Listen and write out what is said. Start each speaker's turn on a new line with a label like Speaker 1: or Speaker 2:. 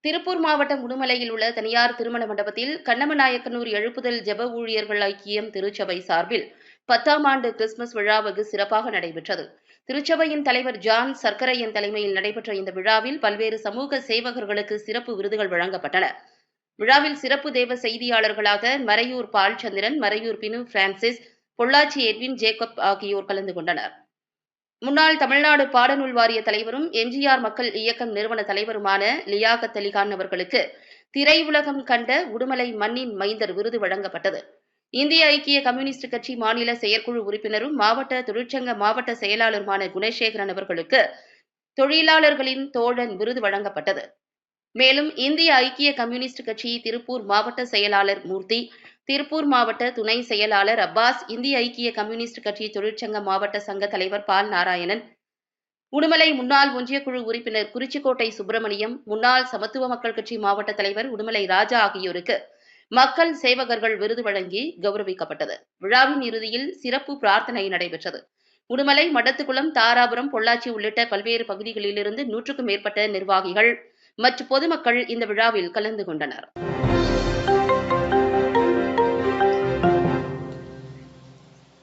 Speaker 1: திருப்பூர் மாவட்டம் உடுமலையில் உள்ள தனியார் திருமண மண்டபத்தில் கண்ணமநாயக்கனூர் எழுப்புதல் ஜெப ஊழியர்கள் ஐக்கியம் திருச்சபை சார்பில் 10ஆம் ஆண்டு கிறிஸ்துமஸ் விழா வெகு சிறப்பாக நடைபெற்றது. திருச்சபையின் தலைவர் ஜான் சர்க்கரையன் தலைமையில் நடைபெற்ற இந்த விழாவில் பல்வேறு சமூக சேவகர்களுக்கு சிறப்பு விருதுகள் வழங்கப்பட்டன. விழாவில் சிறப்பு தேவ செய்தியாளர்களாக Marayoor Balchandran, Marayoor Binu Francis, Pollachi Edwin Jacob ஆகியோர் கலந்து கொண்டனர். முன்னாள் தமிழ்நாடு பாடநூல் வாரிய தலைவரும் எம்ஜிஆர் மக்கள் இயக்கம் நிறுவன தலைவருமான லியாகத் அலிகான் அவர்களுக்கு திரையுலகம் கண்ட உடுமலை மண்ணின் மைந்தர் விருது வழங்கப்பட்டது. இந்திய ஐக்கிய கம்யூனிஸ்ட் கட்சி மாநில செயற்குழு உறுப்பினரும் மாவட்ட தொழிற்சங்க மாவட்ட செயலாளருமான குணசேகரன் அவர்களுக்கு தொழிலாளர்களின் தோழன் விருது வழங்கப்பட்டது. மேலும் இந்திய ஐக்கிய கம்யூனிஸ்ட் கட்சி திருப்பூர் மாவட்ட செயலாளர் மூர்த்தி, திருப்பூர் மாவட்ட துணை செயலாளர் அப்பாஸ், இந்திய ஐக்கிய கம்யூனிஸ்ட் கட்சி தொழிற்சங்க மாவட்ட சங்க தலைவர் பால் நாராயணன், உடுமலை முன்னாள் ஒன்றியக்குழு உறுப்பினர் குறிச்சிக்கோட்டை சுப்பிரமணியம், முன்னாள் சமத்துவ மக்கள் கட்சி மாவட்ட தலைவர் உடுமலை ராஜா ஆகியோருக்கு மக்கள் சேவகர்கள் விருது வழங்கி கௌரவிக்கப்பட்டது. விழாவின் இறுதியில் சிறப்பு பிரார்த்தனை நடைபெற்றது. உடுமலை, மடத்துக்குளம், தாராபுரம், பொள்ளாச்சி உள்ளிட்ட பல்வேறு பகுதிகளிலிருந்து 100க்கும் மேற்பட்ட நிர்வாகிகள் மற்றும் பொதுமக்கள் இந்த விழாவில் கலந்து கொண்டனர்.